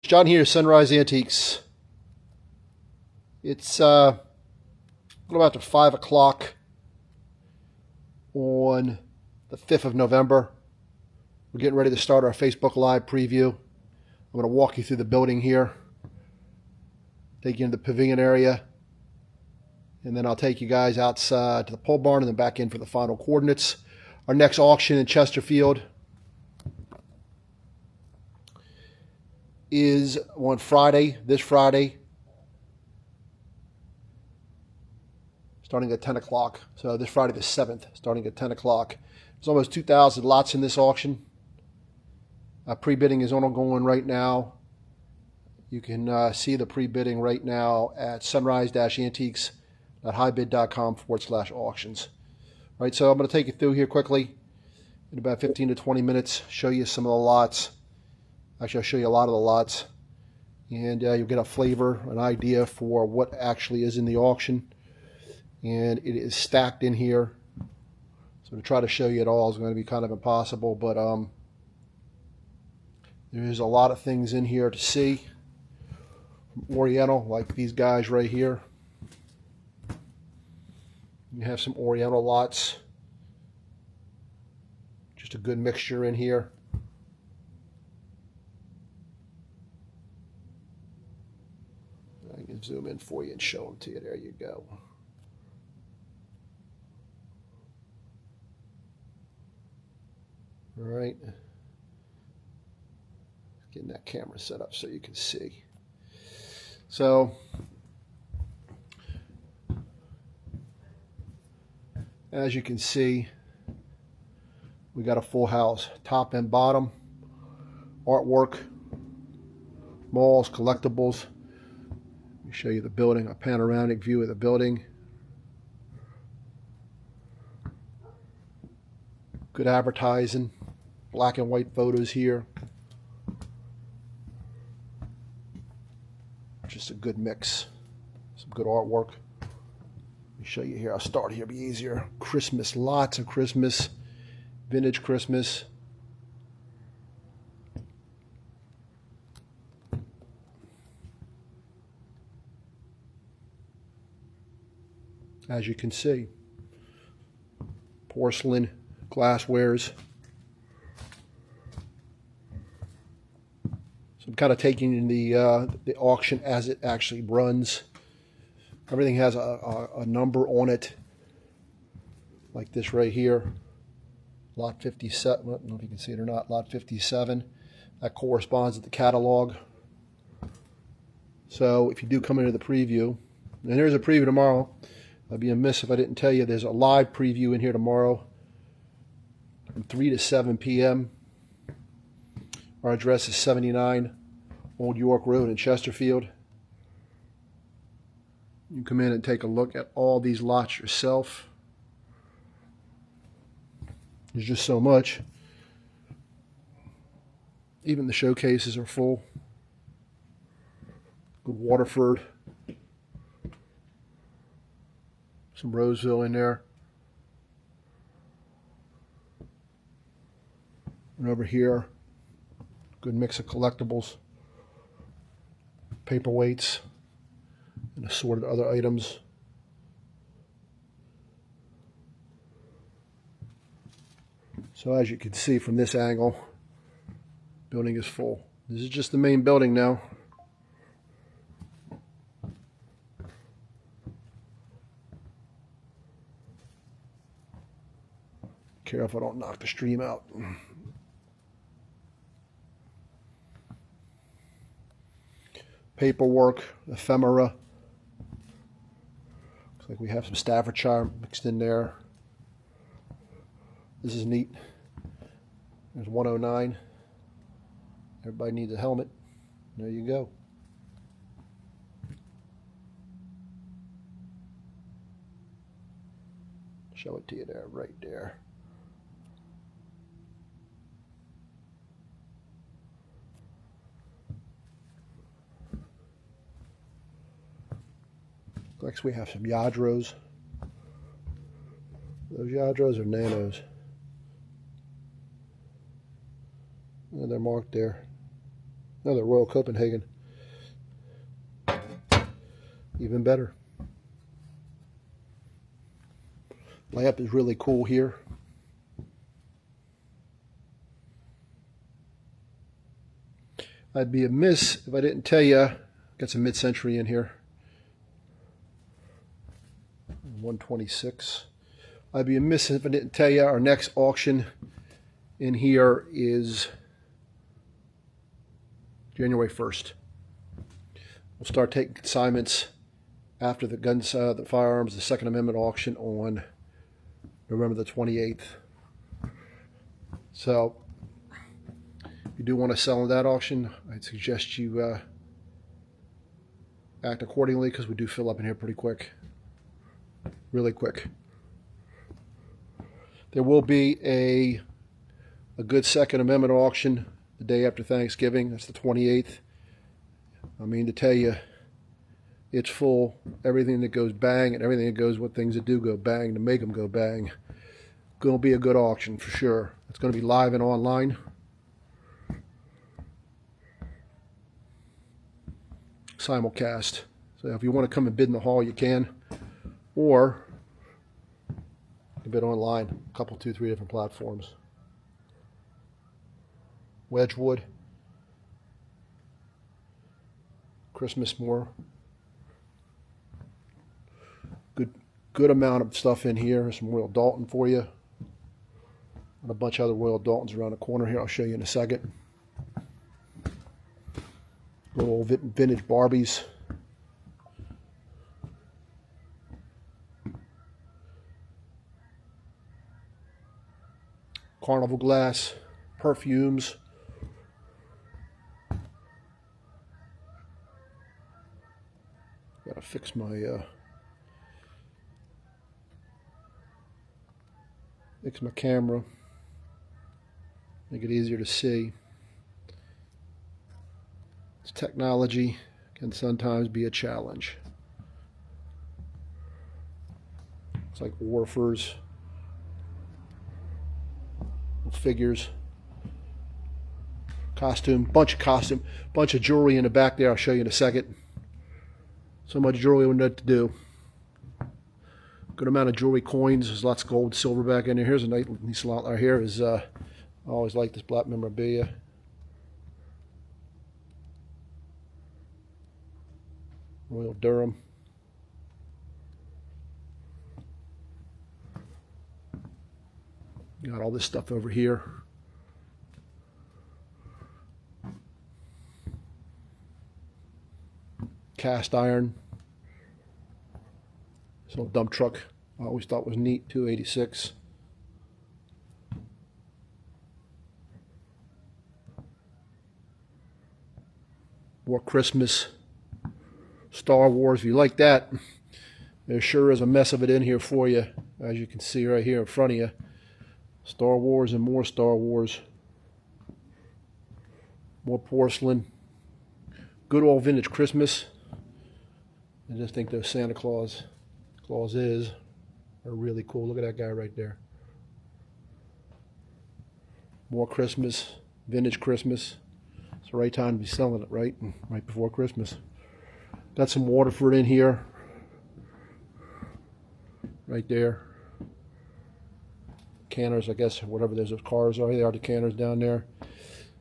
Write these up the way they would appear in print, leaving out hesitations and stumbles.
John here, Sunrise Antiques. It's a little after 5 o'clock on the 5th of November. We're getting ready to start our Facebook Live preview. I'm going to walk you through the building here, take you into the pavilion area, and then I'll take you guys outside to the pole barn and then back in for the final coordinates. Our next auction in Chesterfield is on Friday, this Friday, starting at 10 o'clock. So this Friday the 7th, starting at 10 o'clock. There's almost 2,000 lots in this auction. Pre-bidding is ongoing right now. You can see the pre-bidding right now at sunrise-antiques.hibid.com/auctions. Right, so I'm going to take you through here quickly in about 15 to 20 minutes, show you some of the lots. Actually, I'll show you a lot of the lots, and you'll get a flavor, an idea for what actually is in the auction. And it is stacked in here, so to try to show you it all is going to be kind of impossible, but there's a lot of things in here to see. Oriental, like these guys right here. You have some Oriental lots. Just a good mixture in here. I can zoom in for you and show them to you. There you go. All right. Getting that camera set up so you can see. So, as you can see, we got a full house, top and bottom, artwork, malls, collectibles. Let me show you the building, a panoramic view of the building. Good advertising, black and white photos here. Just a good mix, some good artwork. Let me show you here. I'll start here, be easier. Christmas, lots of Christmas, vintage Christmas. As you can see, porcelain, glasswares. I'm kind of taking in the auction as it actually runs. Everything has a number on it, like this right here, lot 57. I don't know if you can see it or not. Lot 57. That corresponds to the catalog. So if you do come into the preview, and there's a preview tomorrow. I'd be amiss if I didn't tell you there's a live preview in here tomorrow from 3 to 7 p.m. Our address is 79 Old York Road in Chesterfield. You come in and take a look at all these lots yourself. There's just so much. Even the showcases are full. Good Waterford. Some Roseville in there. And over here, good mix of collectibles, paperweights, and assorted other items. So as you can see from this angle, building is full. This is just the main building now. Careful I don't knock the stream out. Paperwork, ephemera. Looks like we have some Staffordshire mixed in there. This is neat. There's 109. Everybody needs a helmet. There you go. Show it to you there, right there. Next we have some Lladros. Those Lladros are nanos. And they're marked there. Another Royal Copenhagen. Even better. Lamp is really cool here. I'd be amiss if I didn't tell you. Got some mid-century in here. 126. I'd be amiss if I didn't tell you our next auction in here is January 1st. We'll start taking consignments after the guns, the firearms, the Second Amendment auction on November the 28th. So if you do want to sell in that auction, I'd suggest you act accordingly, because we do fill up in here pretty quick. Really quick. There will be a good Second Amendment auction the day after Thanksgiving. That's the 28th. I mean to tell you, it's full. Everything that goes bang and everything that goes with things that do go bang to make them go bang. Going to be a good auction for sure. It's going to be live and online. Simulcast. So if you want to come and bid in the hall, you can. Or you can bid online. A couple, 2, 3 different platforms. Wedgwood. Christmas more. Good amount of stuff in here. Some Royal Doulton for you. And a bunch of other Royal Doultons around the corner here. I'll show you in a second. Little old vintage Barbies. Carnival glass. Perfumes. Gotta fix my camera, make it easier to see. This technology can sometimes be a challenge. It's like Warfers, figures, bunch of jewelry in the back there. I'll show you in a second. So much jewelry, we know what to do. Good amount of jewelry, coins. There's lots of gold, silver back in there. Here's a nice lot right here. I always like this black memorabilia. Royal Durham. Got all this stuff over here. Cast iron. This little dump truck I always thought was neat, 286. More Christmas, Star Wars. If you like that, there sure is a mess of it in here for you, as you can see right here in front of you. Star Wars and more Star Wars. More porcelain. Good old vintage Christmas. I just think those Santa Clauses are really cool. Look at that guy right there. More Christmas, vintage Christmas. It's the right time to be selling it, right? Right before Christmas. Got some Waterford in here. Right there. Canners, I guess, whatever those cars are. They are the canners down there.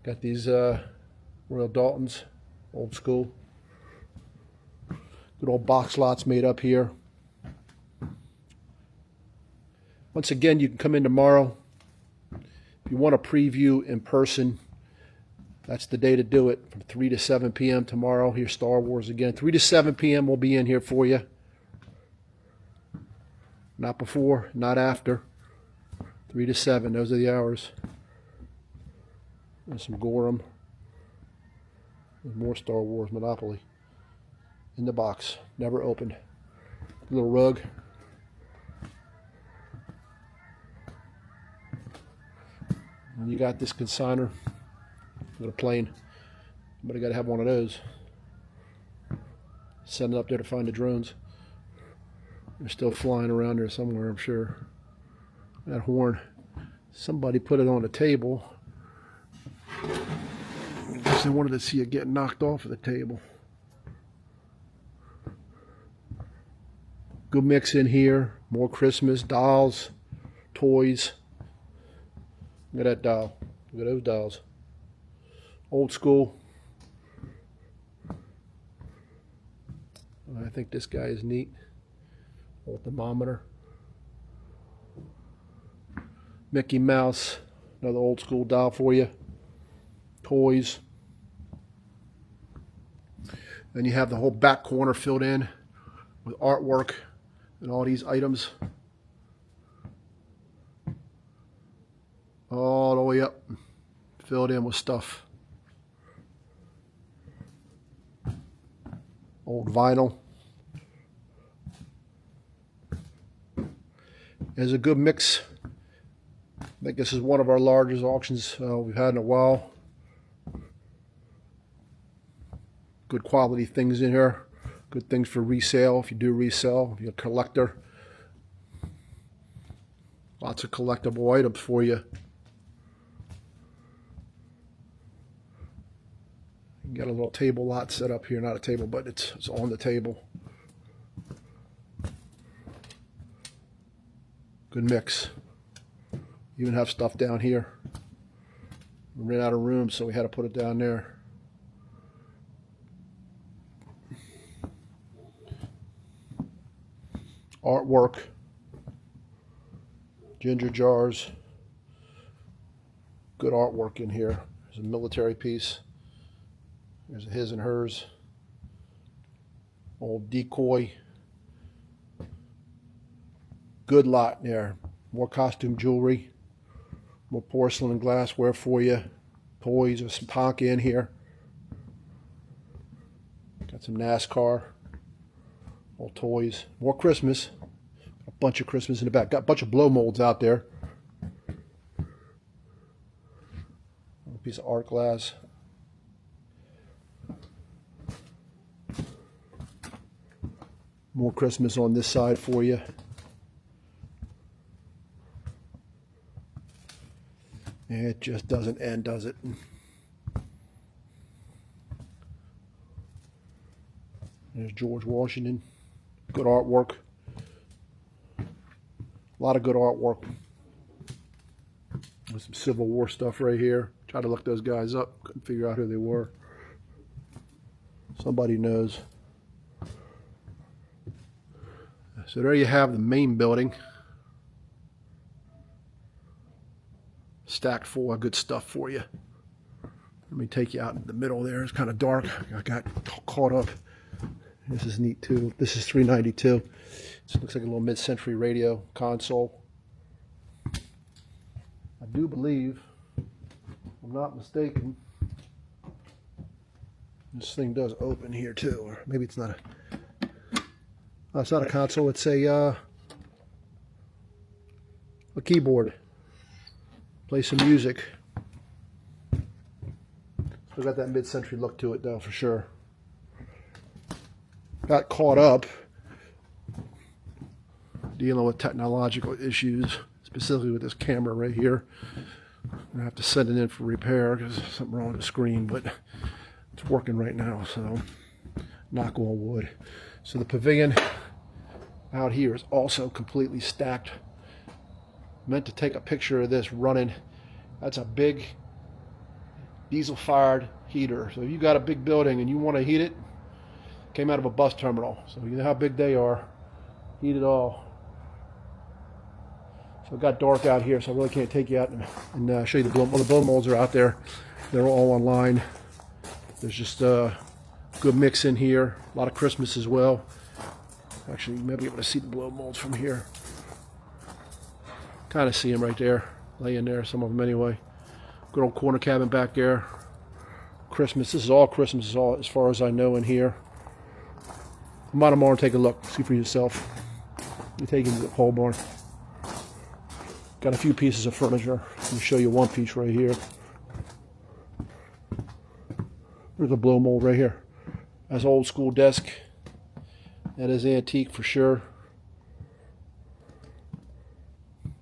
Got these Royal Doultons, old school. Good old box lots made up here. Once again, you can come in tomorrow. If you want a preview in person, that's the day to do it. From 3 to 7 p.m. tomorrow. Here's Star Wars again. 3 to 7 p.m. we'll be in here for you. Not before, not after. 3 to 7, those are the hours. There's some Gorham. There's more Star Wars Monopoly. In the box, never opened. Little rug. And you got this consigner with a plane. But I got to have one of those. Send it up there to find the drones. They're still flying around there somewhere, I'm sure. That horn. Somebody put it on a table. I wanted to see it get knocked off of the table. Good mix in here. More Christmas, dolls, toys. Look at that doll. Look at those dolls. Old school. I think this guy is neat. Old thermometer. Mickey Mouse. Another old school doll for you. Toys. Then you have the whole back corner filled in with artwork and all these items. All the way up. Filled in with stuff. Old vinyl. There's a good mix. I think this is one of our largest auctions we've had in a while. Good quality things in here. Good things for resale if you do resell, if you're a collector. Lots of collectible items for you. You got a little table lot set up here. Not a table, but it's on the table. Good mix. Even have stuff down here. We ran out of room, so we had to put it down there. Artwork. Ginger jars. Good artwork in here. There's a military piece. There's a his and hers. Old decoy. Good lot there. More costume jewelry. More porcelain and glassware for you. Toys. There's some Tonka in here. Got some NASCAR. All toys. More Christmas. A bunch of Christmas in the back. Got a bunch of blow molds out there. A piece of art glass. More Christmas on this side for you. It just doesn't end, does it? There's George Washington. Good artwork. A lot of good artwork. There's some Civil War stuff right here. Tried to look those guys up. Couldn't figure out who they were. Somebody knows. So there you have the main building. Stacked full of good stuff for you. Let me take you out in the middle there. It's kind of dark. I got caught up. This is neat too. This is 392. This looks like a little mid-century radio console. I do believe, if I'm not mistaken, this thing does open here too. Or maybe it's not a... Oh, it's not a console. It's a keyboard. Play some music. Still got that mid-century look to it though, for sure. Got caught up dealing with technological issues, specifically with this camera right here. I'm gonna have to send it in for repair because there's something wrong with the screen, but it's working right now, so knock on wood. So the pavilion out here is also completely stacked. Meant to take a picture of this running. That's a big diesel-fired heater. So if you got a big building and you want to heat it, came out of a bus terminal. So you know how big they are. Heat it all. So it got dark out here, so I really can't take you out and show you the blow. Well, the blow molds are out there. They're all online. There's just a good mix in here. A lot of Christmas as well. Actually, you may be able to see the blow molds from here. Kind of see them right there, laying there, some of them anyway. Good old corner cabin back there. Christmas, this is all Christmas, is all as far as I know in here. Come on tomorrow and take a look, see for yourself. You take it to the pole barn. Got a few pieces of furniture. Let me show you one piece right here. There's a blow mold right here. That's old school desk. That is antique for sure.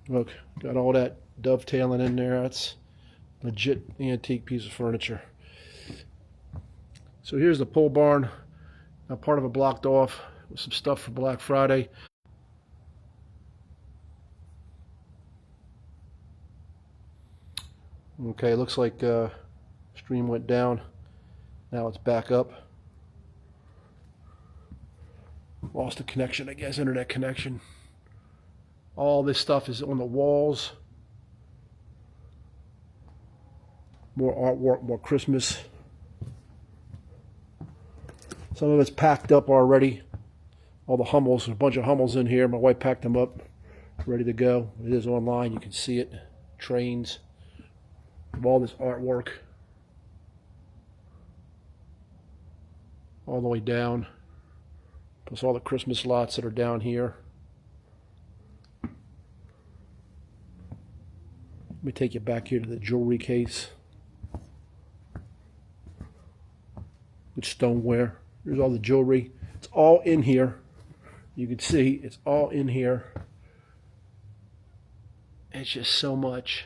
Look, got all that dovetailing in there. That's legit antique piece of furniture. So here's the pole barn. Now part of it blocked off with some stuff for Black Friday. Okay, looks like stream went down. Now it's back up. Lost the connection, I guess, internet connection. All this stuff is on the walls. More artwork, more Christmas. Some of it's packed up already. All the Hummels, there's a bunch of Hummels in here. My wife packed them up, ready to go. It is online, you can see it. Trains. All this artwork. All the way down. Plus all the Christmas lots that are down here. Let me take you back here to the jewelry case. With stoneware. Here's all the jewelry. It's all in here. You can see it's all in here. It's just so much.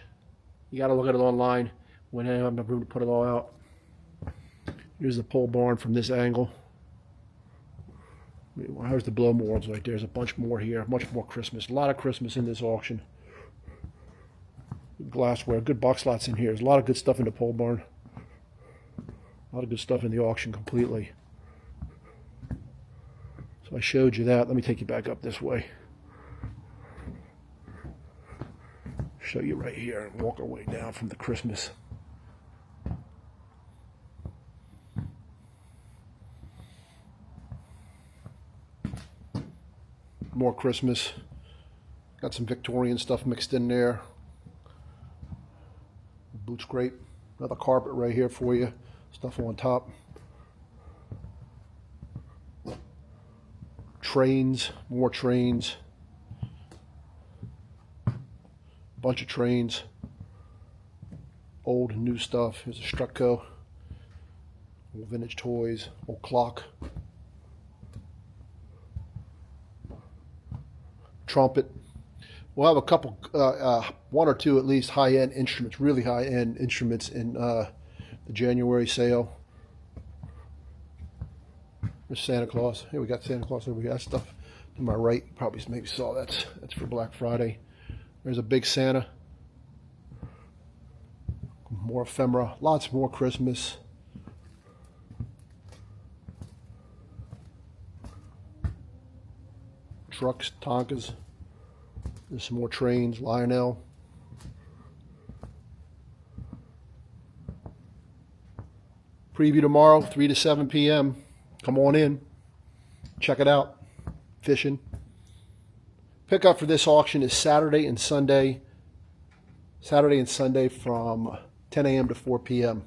You got to look at it online when I have enough room to put it all out. Here's the pole barn from this angle. Here's the blow molds right there. There's a bunch more here. Much more Christmas. A lot of Christmas in this auction. Glassware. Good box lots in here. There's a lot of good stuff in the pole barn. A lot of good stuff in the auction completely. So I showed you that. Let me take you back up this way. Show you right here and walk our way down from the Christmas. More Christmas. Got some Victorian stuff mixed in there. Boot scrape. Another carpet right here for you. Stuff on top. Trains. More trains. Bunch of trains. Old and new stuff. Here's a Strucco. Old vintage toys. Old clock. Trumpet. We'll have a couple, one or two at least high-end instruments, really high-end instruments in the January sale. There's Santa Claus. Here we got Santa Claus over here. That stuff to my right, you probably maybe saw that's for Black Friday. There's a big Santa. More ephemera. Lots more Christmas. Trucks, Tonkas. There's some more trains, Lionel. Preview tomorrow, 3 to 7 p.m. Come on in. Check it out. Fishing. Pickup for this auction is Saturday and Sunday. Saturday and Sunday from 10 a.m. to 4 p.m.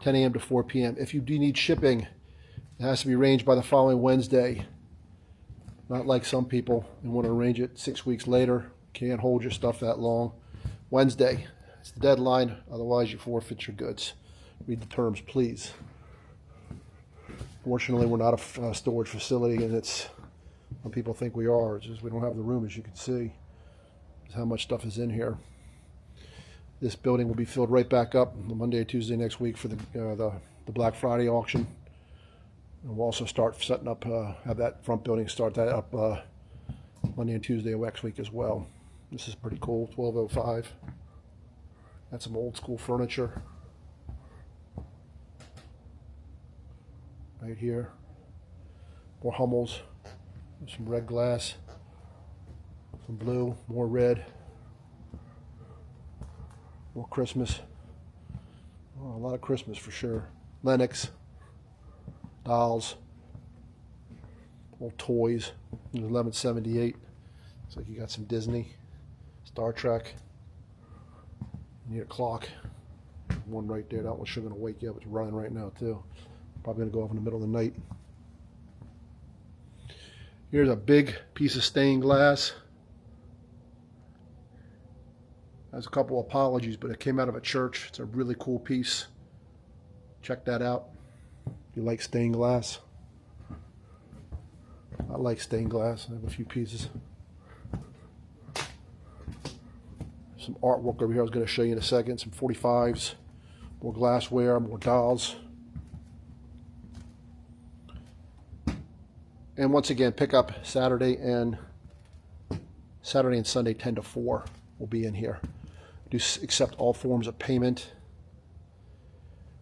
10 a.m. to 4 p.m. If you do need shipping, it has to be arranged by the following Wednesday. Not like some people and want to arrange it 6 weeks later. Can't hold your stuff that long. Wednesday, it's the deadline. Otherwise, you forfeit your goods. Read the terms, please. Fortunately, we're not a storage facility, and it's when people think we are. It's just we don't have the room, as you can see. That's how much stuff is in here. This building will be filled right back up Monday or Tuesday next week for the Black Friday auction. And we'll also start setting up, have that front building start that up Monday and Tuesday of next week as well. This is pretty cool, 1205. Got some old school furniture. Right here. More Hummels. Some red glass. Some blue, more red. More Christmas. Oh, a lot of Christmas for sure. Lennox. Dolls, old toys, 1178. Looks like you got some Disney, Star Trek. You need a clock. One right there. That one's sure going to wake you up. It's running right now too. Probably going to go off in the middle of the night. Here's a big piece of stained glass. Has a couple apologies, but it came out of a church. It's a really cool piece. Check that out. You like stained glass? I like stained glass. I have a few pieces. Some artwork over here I was going to show you in a second. Some 45s. More glassware, more dolls. And once again, pick up Saturday and Sunday 10 to 4 will be in here. Do accept all forms of payment.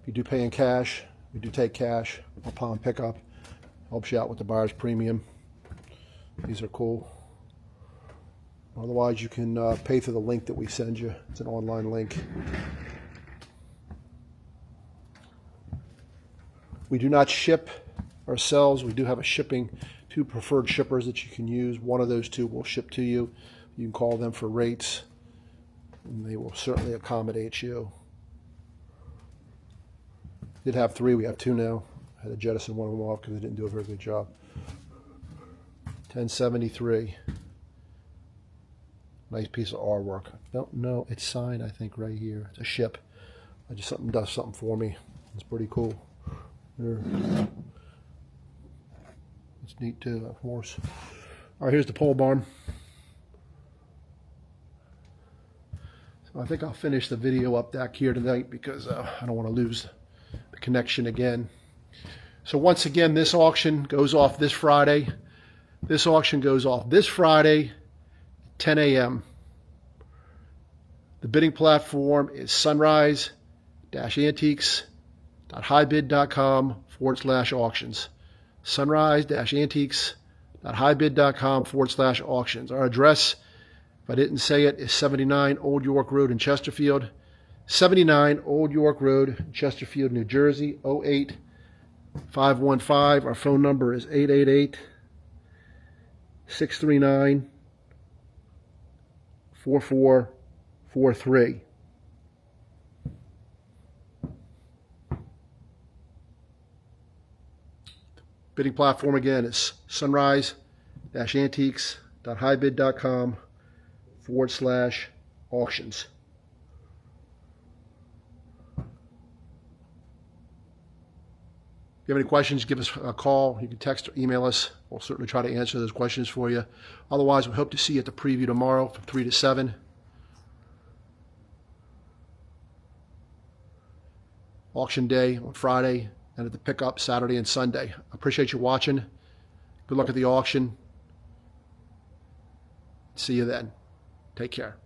If you do pay in cash, we do take cash upon pickup. Helps you out with the buyer's premium. These are cool. Otherwise, you can pay through the link that we send you. It's an online link. We do not ship ourselves. We do have two preferred shippers that you can use. One of those two will ship to you. You can call them for rates, and they will certainly accommodate you. Did have 3, we have 2 now. I had to jettison one of them off because they didn't do a very good job. 1073. Nice piece of artwork. Don't know, it's signed, I think, right here. It's a ship. Something does something for me. It's pretty cool. There. It's neat too, that horse. All right, here's the pole barn. So I think I'll finish the video up back here tonight because I don't want to lose the connection again. So once again, this auction goes off this Friday. This auction goes off this Friday, 10 a.m. The bidding platform is sunrise-antiques.hibid.com/auctions. sunrise-antiques.hibid.com/auctions. Our address, if I didn't say it, is 79 Old York Road in Chesterfield. 79 Old York Road, Chesterfield, New Jersey, 08515. Our phone number is 888-639-4443. Bidding platform again is sunrise-antiques.hibid.com/auctions. If you have any questions, give us a call. You can text or email us. We'll certainly try to answer those questions for you. Otherwise, we hope to see you at the preview tomorrow from 3 to 7. Auction day on Friday, and at the pickup Saturday and Sunday. I appreciate you watching. Good luck at the auction. See you then. Take care.